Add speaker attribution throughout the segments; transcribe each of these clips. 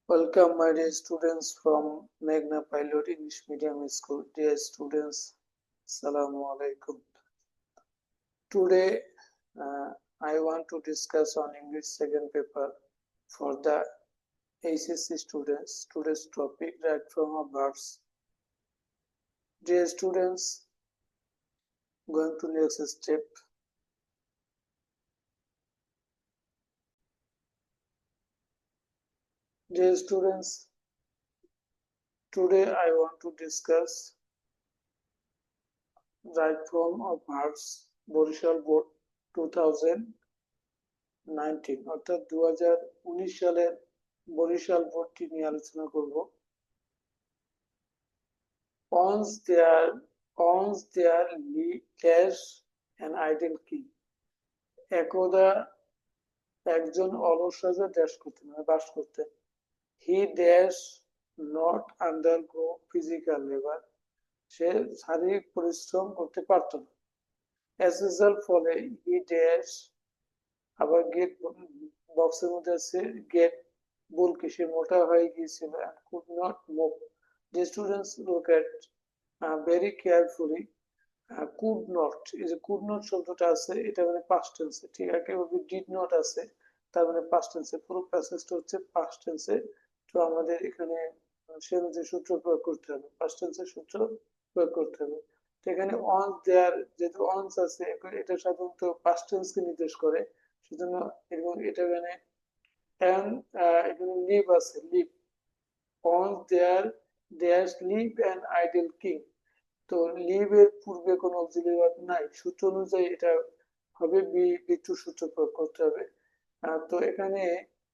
Speaker 1: Welcome, my dear students from Meghna Pilot English Medium School. Dear students, Assalamu alaikum. Today, I want to discuss on English second paper for the HSC students. Today's topic, right from of verbs. Dear students, going to next step. Dear students, today I want to discuss right form of verbs, Borishal Board 2019 অর্থাৎ 2019 সালের বরিশাল বোর্ডটি নিয়ে আলোচনা করব। Once there dash an idle king. একদা একজন অলস রাজা dash করতেন মানে বাস করতেন। He dash not undergo physical labor. সে শারীরিক পরিশ্রম করতে পারত না। As a result ফলে he dash আবার গেট বক্সের মধ্যে আছে গেট বুলকি সে মোটা হয়ে গিয়েছিল and could not move. The students look at very carefully. Could not এই যে could not শব্দটা আছে এটা মানে past tense, ঠিক একেবারে did not আছে তার মানে past tense, পুরো প্যাসেজটা হচ্ছে past tense। তো আমাদের এখানে সে অনুযায়ী সূত্র প্রয়োগ করতে হবে, past tense এর সূত্র প্রয়োগ করতে হবে। তো এখানে once there যেহেতু once আছে এটা সাধারণত past tense কে নির্দেশ করে, সেজন্য এবং এটা মানে and এখানে live আছে live। once there live an idle king। তো লিভ এর পূর্বে কোনো অক্সিলারি ভার্ব নাই, সূত্র অনুযায়ী এটা হবে বি টু সূত্র প্রয়োগ করতে হবে। তো এখানে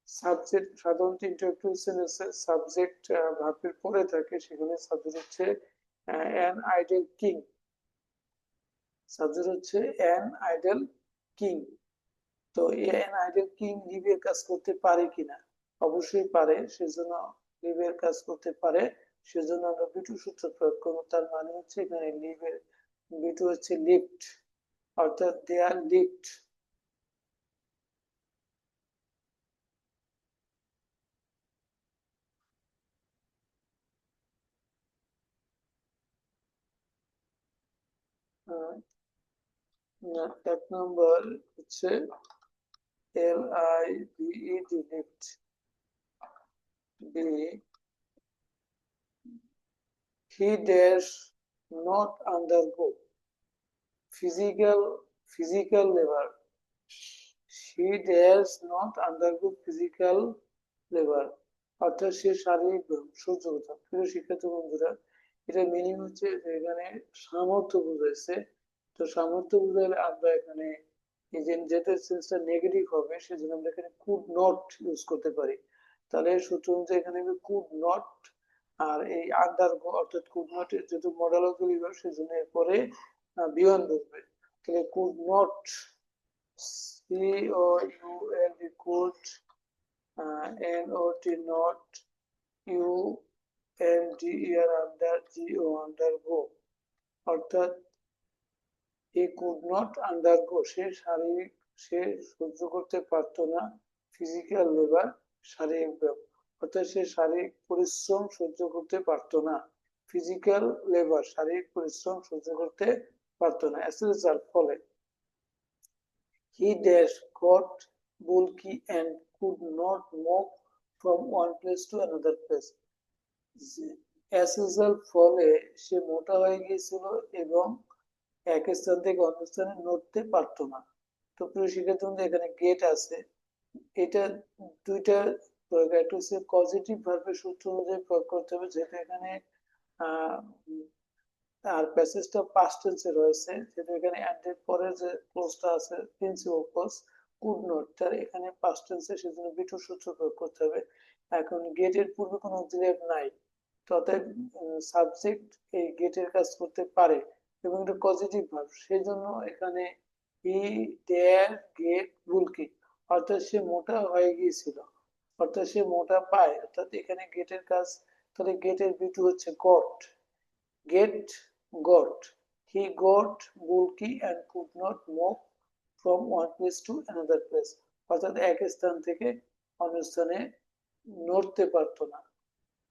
Speaker 1: সাবজেক্ট সাধারণত ইন্টারোগেটিভ সেন্টেন্সে সাবজেক্ট ভার্বের পরে থাকে, সেখানে সাবজেক্ট হচ্ছে অ্যান আইডল কিং। সাবজেক্ট হচ্ছে অ্যান আইডল কিং। তো অ্যান আইডল কিং লিভের কাজ করতে পারে কিনা? অবশ্যই পারে, সেজন্য লিভের কাজ করতে পারে, সেজন্য আমরা বিটু সূত্র প্রয়োগ করবো। তার মানে হচ্ছে এখানে লিভের বিটু হচ্ছে লিফট, অর্থাৎ দে আর লিফট। এক নম্বর হচ্ছে LIVED lift. B he dash not undergo physical labor. She dash not undergo physical labor, অর্থাৎ সে শারীরিক সহ্য করতে। প্রিয় শিক্ষার্থী বন্ধুরা, এটা মিনিং হচ্ছে যে এখানে সামর্থ্য বুঝাইছে। তো সামর্থ্য বুঝাইলে আমরা এখানে এই যে যেটা সেন্সটা নেগেটিভ হবে সেজন্য আমরা এখানে কুড নট ইউজ করতে পারি। তাহলে সূত্র অনুযায়ী এখানে কুড নট, আর এই আন্ডারগো অর্থাৎ কুড নট যেহেতু মডেল অক্সিলারি সেজন্য এরপরে বিয়ন বসবে। তাহলে could not COULD could, NOT not, UNDER under, GO undergo, অর্থাৎ he could not undergo সে সহ্য করতে পারতো না ফিজিক্যাল লেবার শারীরিক ব্যায়াম, অর্থাৎ সে শারীরিক পরিশ্রম সহ্য করতে পারতো না। ফিজিক্যাল লেবার শারীরিক পরিশ্রম সহ্য করতে পারতো না। as a result ফলে he dash got bulky and could not move from one place to another place. as a result ফলে সে মোটা হয়ে গিয়েছিল এবং এক স্থান থেকে অন্য স্থানে নড়তে পারতো না। তো প্রিয় শিক্ষার্থী বন্ধু, এখানে গেট আছে, এটা দুইটা প্রয়োগ, একটা হচ্ছে পজিটিভ ভার্বের সূত্র অনুযায়ী প্রয়োগ করতে হবে, যেহেতু এখানে আর প্যাসেজটা পাস্ট টেন্সে রয়েছে, যেহেতু এখানে এন্ড এর পরে যে ক্লোজটা আছে প্রিন্সিপাল ক্লোজ কুড নট, তার এখানে পাস্ট টেন্সে, সেজন্য বিটু সূত্র প্রয়োগ করতে হবে। এখন গেটের পূর্বে কোনো অক্সিলারি নাই, অতএব সাবজেক্ট এই গেটের কাজ করতে পারে এবং এটা পজিটিভ ভার্ব, সেজন্য এখানে হি ডেয়ার গেট বুলকি, অর্থাৎ সে মোটা হয়ে গিয়েছিল, অর্থাৎ সে মোটা পায়, অর্থাৎ এখানে গেটের কাজ। তাহলে গেটের বিটু হচ্ছে goat, get got, he got bulky and could not move from one place to another place, অর্থাৎ এক স্থান থেকে অন্য স্থানে নড়তে পারতো না।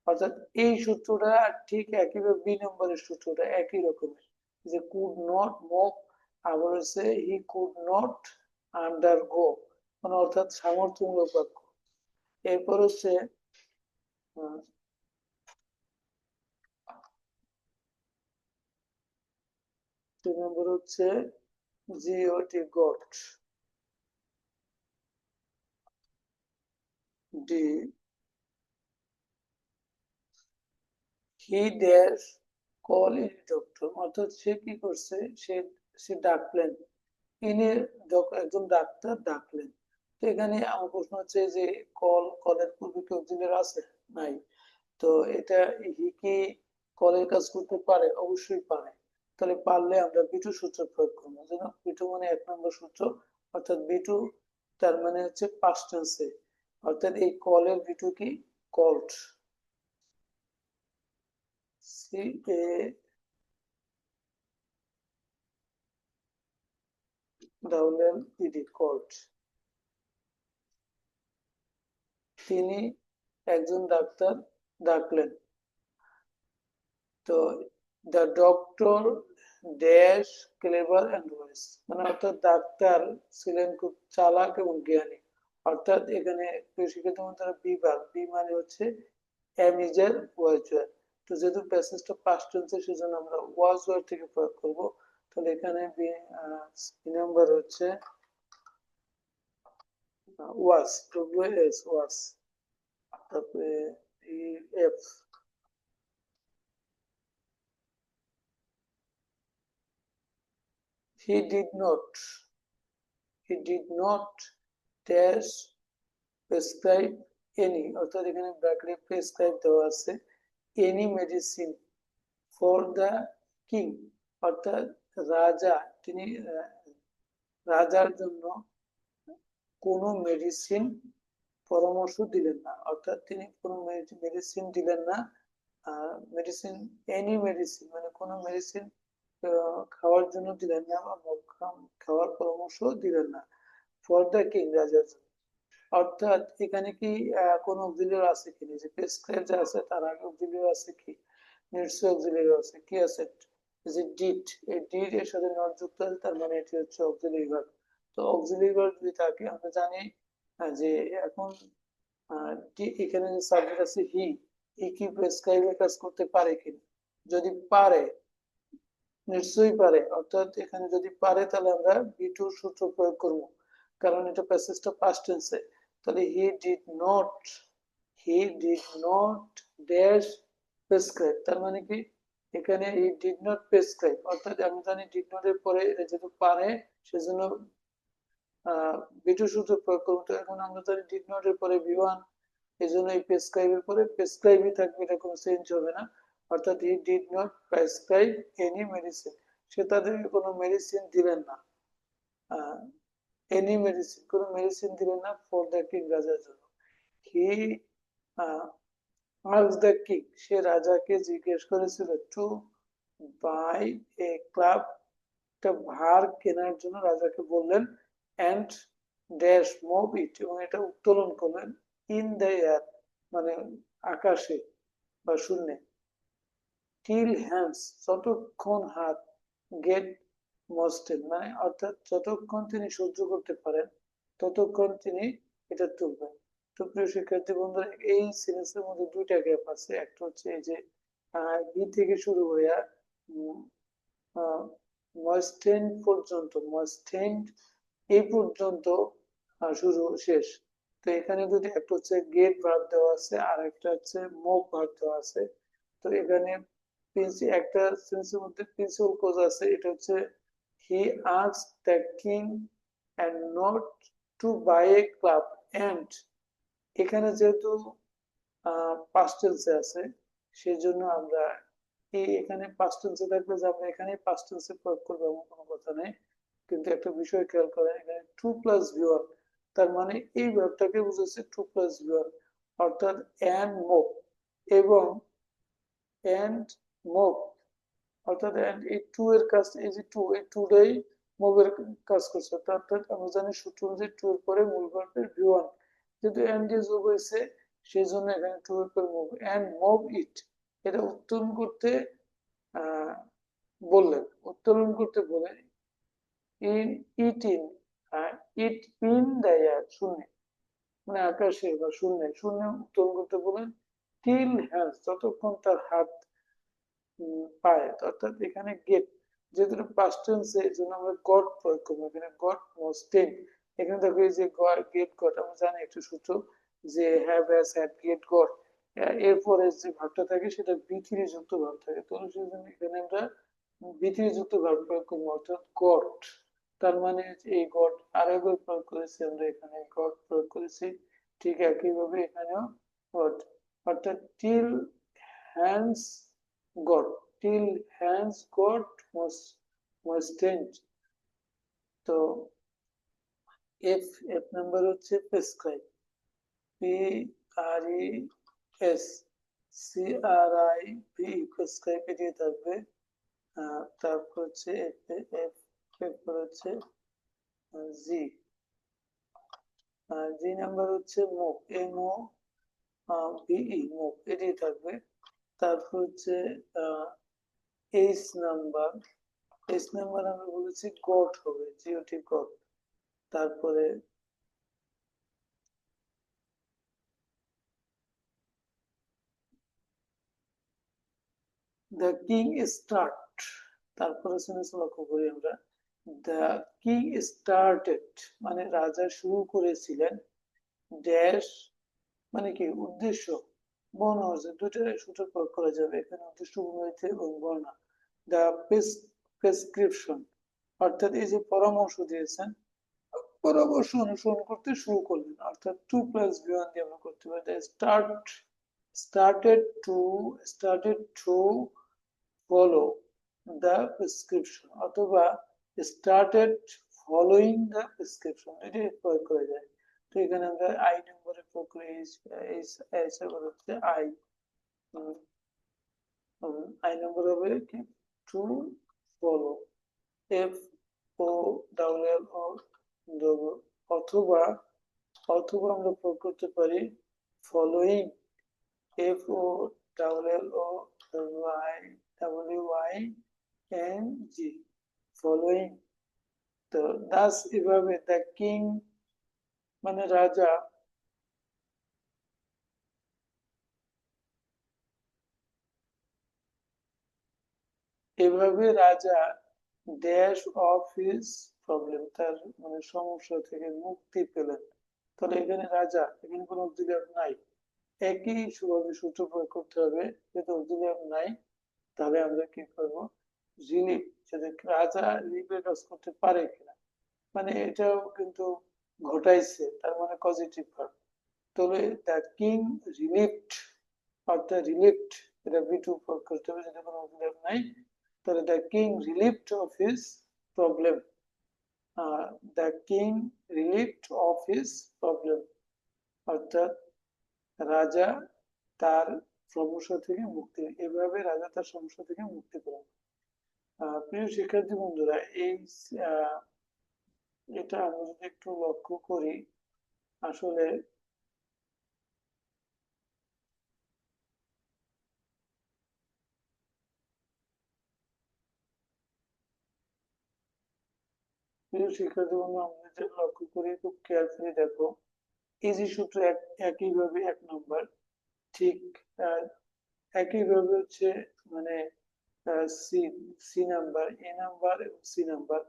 Speaker 1: অর্থাৎ এই সূত্রটা ঠিক একইভাবে বি নম্বরের সূত্রটা একই রকমের, যে কুড নট মুভ, আবার হচ্ছে হি কুড নট আন্ডারগো, মানে অর্থাৎ সামর্থ্যমূলক বাক্য। এরপর হচ্ছে 2 নম্বর হচ্ছে G O T got, D he dash call in doctor, অর্থাৎ সে কি করছে, সে সে ডাকলেন, ইনি একজন ডাক্তার ডাকলেন। তো এখানে আমার প্রশ্ন হচ্ছে যে কলের পূর্বে কি অক্সিলারি আছে? নাই। তো এটা হি কি কলের কাজ করতে পারে? অবশ্যই পারে। তাহলে পারলে আমরা বিটু সূত্র প্রয়োগ করবো, যেন বিটু মানে 1 নম্বর সূত্র, অর্থাৎ বিটু তার মানে হচ্ছে পাস্ট টেন্সে, অর্থাৎ এই কলের বিটু কি called, C A double L E D called. তিনি একজন ডাক্তার ডাকলেন। তো the doctor dash clever and wise, মানে অর্থাৎ ডাক্তার ছিলেন খুব চালাক এবং জ্ঞানী। অর্থাৎ এখানে শিক্ষিত তারা বিভাগ, বি মানে হচ্ছে এম ইজ এর ওয়াজ ওয়ার। তো যেহেতু প্যাসেজটা পাস্ট টেন্সে, সেজন্য আমরা ওয়াজ ওয়ার থেকে প্রয়োগ করব। তাহলে এখানে বি নাম্বার হচ্ছে ওয়াজ, ডব্লিউ এস ওয়াজ, তারপরে F he did not he did not dash prescribe any, অর্থাৎ এখানে ব্র্যাকেটে প্রেসক্রাইব দেওয়া আছে, any medicine for the king, অর্থাৎ রাজা, তিনি রাজার জন্য কোনো মেডিসিন পরামর্শ দিলেন না, অর্থাৎ তিনি কোনো মেডিসিন দিলেন না। মেডিসিন, এনি মেডিসিন মানে কোনো মেডিসিন খাওয়ার জন্য দিলেন না, বা খাওয়ার পরামর্শ দিলেন না, ফর দ্য কিং, রাজার জন্য। অর্থাৎ এখানে কি কোন অক্সিলিয়ারি আছে কিনা, যে প্রেসক্রাইব যে আছে তার আগে অক্সিলিয়ারি আছে কি? নিশ্চয়ই অক্সিলিয়ারি আছে, কি আছে? যে ডিড, এই ডিড এর সাথে নট যুক্ত আছে, তার মানে এটি হচ্ছে অক্সিলিয়ারি ভার্ব। তো অক্সিলিয়ারি ভার্ব যদি থাকে, আমরা জানি যে এখন এখানে যে সাবজেক্ট আছে হি, হি কি প্রেসক্রাইবের কাজ করতে পারে কিনা? যদি পারে, নিশ্চয়ই পারে, অর্থাৎ এখানে যদি পারে তাহলে আমরা বি টু সূত্র প্রয়োগ করব, কারণ এটা প্যাসেজটা পাস্ট টেন্সে। তাহলে হি ডিড নট ড্যাশ প্রেসক্রাইব, তার মানে কি এখানে হি ডিড নট প্রেসক্রাইব, অর্থাৎ আমি জানি ডিড নট এর পরে যেহেতু পারে, সেজন্য বি টু সূত্র প্রয়োগ করবো। তো এখন আমরা জানি ডিড নট এর পরে ভি ওয়ান, এই জন্য এই প্রেসক্রাইবের পরে প্রেসক্রাইবই থাকবে, এটা কোনো চেঞ্জ হবে না। অর্থাৎ he did not prescribe any medicine, সে তাদেরকে কোনো মেডিসিন দিলেন না, এনি মেডিসিন, কোনো মেডিসিন দিলেন না ফর দ্য কিং, রাজার জন্য। হি আস্কড দ্য কিং, সে রাজাকে জিজ্ঞেস করেছিল, টু বাই এ ক্লাব, একটা ভার কেনার জন্য রাজাকে বললেন, অ্যান্ড ড্যাশ মুভ ইট, এবং এটা উত্তোলন করলেন, ইন দ্য এয়ার মানে আকাশে বা শূন্যে, টিল হ্যান্ডস যতক্ষণ হাত, গেট মস্টেন মানে অর্থাৎ যতক্ষণ তিনি সহ্য করতে পারেন ততক্ষণ তিনি এটা তুলবেন। তো প্রিয় শিক্ষার্থী বন্ধুরা, এই সিরিজের মধ্যে দুইটা গ্যাপ আছে, একটা হচ্ছে এই যে বি থেকে শুরু হইয়া মস্টেন পর্যন্ত, মস্টেন এই পর্যন্ত শুরু শেষ। তো এখানে যদি একটা হচ্ছে গেট ভার্ব দেওয়া আছে, আর একটা হচ্ছে মুভ ভার্ব দেওয়া আছে। তো এখানে একটা সেন্সের মধ্যে প্রিন্সিপাল কোজ আছে, এটা হচ্ছে he asked the king and not to buy a club, and এখানে যেহেতু পাস্ট টেন্সে আছে, সেজন্য আমরা এখানে পাস্ট টেন্সে থাকলে যে আমরা এখানে পাস্ট টেন্সে প্রয়োগ করবো এমন কোনো কথা নেই। কিন্তু একটা বিষয় খেয়াল করেন, এখানে টু প্লাস ভি ওয়ান, তার মানে এই ভার্বটাকে বুঝাচ্ছে টু প্লাস ভি ওয়ান, অর্থাৎ এন্ড মুভ, এবং এন্ড মুভ, অর্থাৎ এই টু এর কাজ, এই যে টু, এই টুটাই মুভের কাজ করছে, অর্থাৎ আমরা জানি সূত্র অনুযায়ী টু এর পরে মূল ভার্বের ভি ওয়ান, যেহেতু এন্ড দিয়ে যোগ হয়েছে, সেই জন্য এখানে টু এর পর মুভ এন্ড মুভ ইট, এটা উত্তোলন করতে বললেন, উত্তোলন করতে বলে in it in it in the air, শূন্যে মানে আকাশে বা শূন্যে, শূন্যে উত্তোলন করতে বলেন টিল হ্যাজ, যতক্ষণ তার হাত পায়, অর্থাৎ এখানে গেট যেহেতু পাস্ট টেন্স এই জন্য আমরা গট প্রয়োগ করবো, এখানে গট ওয়াজ টেন। এখানে দেখো এই যে গেট গট, আমরা জানি একটা সূত্র যে have has had gate goat, এরপরে যে ভাবটা থাকে সেটা বি3 যুক্ত ভাব থাকে, তো সেই জন্য এখানে আমরা বি3 যুক্ত ভাব প্রয়োগ করবো, অর্থাৎ গট। তার মানে এই গট আর একবার প্রয়োগ করেছি আমরা, এখানে গট প্রয়োগ করেছি, ঠিক একইভাবে এখানেও গট, অর্থাৎ till hands got, till hands got moistened। তো এফ নাম্বার হচ্ছে prescribe, P R E S C R I P, prescribe দিয়ে থাকবে। তারপর হচ্ছে এফ এফ, এরপর হচ্ছে জি, জি নাম্বার হচ্ছে move, M O V E, move এদিকে থাকবে। তারপর হচ্ছে এইচ নাম্বার, এইচ নাম্বার আমরা বলেছি গট হবে, জিওটি গট। তারপরে দ্য কিং স্টার্ট, তারপরে শুনেছি লক্ষ্য করি আমরা, দ্য কিং স্টার্টেড মানে রাজা শুরু করেছিলেন, ড্যাশ মানে কি উদ্দেশ্য, বর্ণ হচ্ছে দুইটাই সূত্র প্রয়োগ করা যাবে এখানে, উদ্দেশ্য হয়েছে এবং বর্ণ। দ্য প্রেসক্রিপশন অর্থাৎ এই যে পরামর্শ দিয়েছেন, পরামর্শ অনুসরণ করতে শুরু করলেন, অর্থাৎ টু প্লাস বি1 দিয়ে আমরা করতে পারি। The started to started to follow the prescription অথবা started following the prescription, এটি প্রয়োগ করা যায়। তো এখানে আমরা আই নম্বরে প্রয়োগ করি, হচ্ছে আই, আই নম্বর হবে কি to follow, F O double L O double, অথবা অথবা আমরা প্রয়োগ করতে পারি following, F O double L O Y W Y N G, following. তো দাস এভাবে দ্য কিং মানে রাজা, এভাবে রাজা ড্যাশ অফ হিজ প্রবলেম, তার মানে সমস্যা থেকে মুক্তি পেলেন। তাহলে এখানে রাজা, এখানে কোনো অক্সিলিয়ারি নাই, একই সুভাবে সূত্র প্রয়োগ করতে হবে, যেহেতু অক্সিলিয়ারি নাই তাহলে আমরা কি করবো রিলিফ, যদি রাজা রিলিফের কাজ করতে পারে কিনা, মানে এটাও কিন্তু ঘটাইছে, তার মানে পজিটিভ ভার্ব। তবে দ্য কিং রিলিফড, অর্থাৎ রিলিফড এটা বি2 প্রয়োগ করতে হবে, যদি কোনো অক্সিলিয়ারি নাই, তাহলে the king relieved of his problem, the king relieved of his problem, অর্থাৎ রাজা তার সমস্যা থেকে মুক্তি, এভাবে রাজা তার সমস্যা থেকে মুক্তি পেলেন। প্রিয় শিক্ষার্থী বন্ধুরা, এই এটা আমরা যদি একটু লক্ষ্য করি, আসলে প্রিয় শিক্ষার্থী বন্ধু, আমরা যদি লক্ষ্য করি খুব কেয়ারফুলি দেখো, এই যে সূত্র একইভাবে এক নম্বর, ঠিক একইভাবে হচ্ছে মানে সি, সি নাম্বার, এ নাম্বার এবং সি নাম্বার,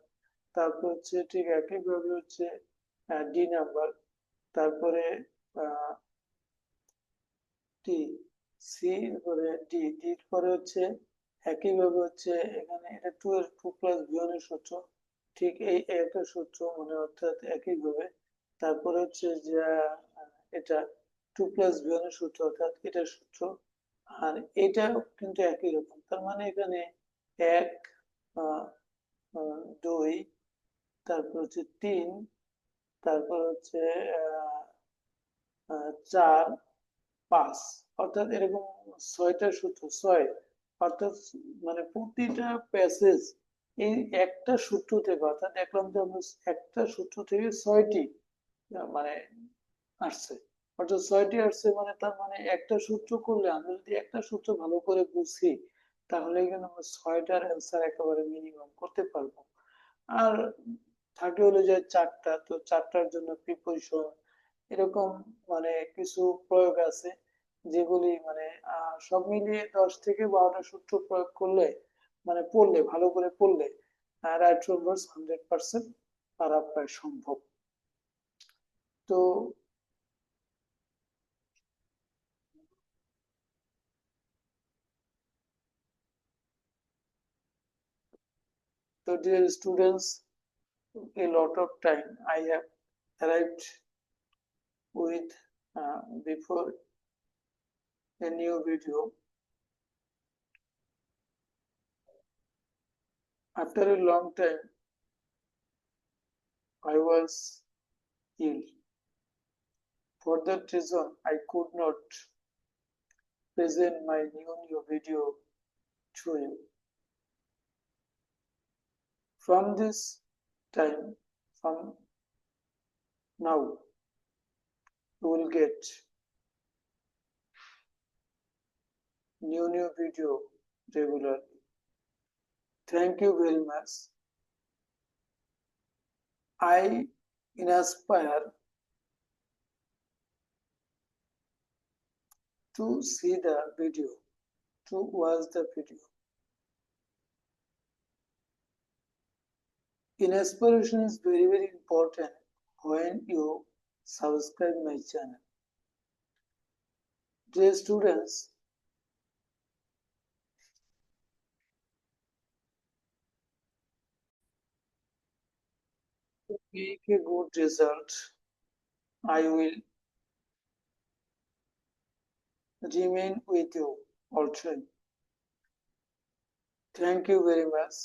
Speaker 1: তারপর হচ্ছে ঠিক একইভাবে হচ্ছে ডি নাম্বার, তারপরে টি, সি পরে ডি, ডির পরে হচ্ছে একইভাবে হচ্ছে এখানে এটা টু প্লাস বি1 এর সূত্র, ঠিক এই একটা সূত্র মানে অর্থাৎ একইভাবে। তারপরে হচ্ছে যে এটা টু প্লাস বি1 এর সূত্র, অর্থাৎ এটার সূত্র, আর এটাও কিন্তু একই রকম, তার মানে এখানে এক, দুই, তারপর হচ্ছে তিন, তারপর হচ্ছে চার, পাঁচ, অর্থাৎ এরকম ছয়টা সূত্র, ছয়, অর্থাৎ মানে প্রতিটা প্যাসেজ এই একটা সূত্র থেকে, অর্থাৎ দেখলাম যে আমরা একটা সূত্র থেকে ছয়টি মানে আসছে। অর্থাৎ 6টি আসছে মানে তার মানে একটা সূত্র করলে আমি যদি একটা সূত্র ভালো করে বুঝি তাহলে কিন্তু আমরা 6টার অ্যান্সার একেবারে মিনিমাম করতে পারবো। আর থাকে হলো যে 4টা, তো 4টার জন্য প্রিপোজিশন এরকম মানে কিছু প্রয়োগ আছে যেগুলি মানে সব মিলিয়ে 10 থেকে 12টা সূত্র প্রয়োগ করলে মানে পড়লে ভালো করে পড়লে রাইট ফ্রম ভার্স 100% পারা প্রায় সম্ভব। তো dear students, a lot of time I have arrived with before a new video. After a long time, I was ill. For that reason, I could not present my new video to you. From this time, from now, you will get new video regularly. Thank you very much. I inspire to see the video, to watch the video. Inspiration is very important when you subscribe my channel. Dear students, to make a good result, I will remain with you all time. Thank you very much.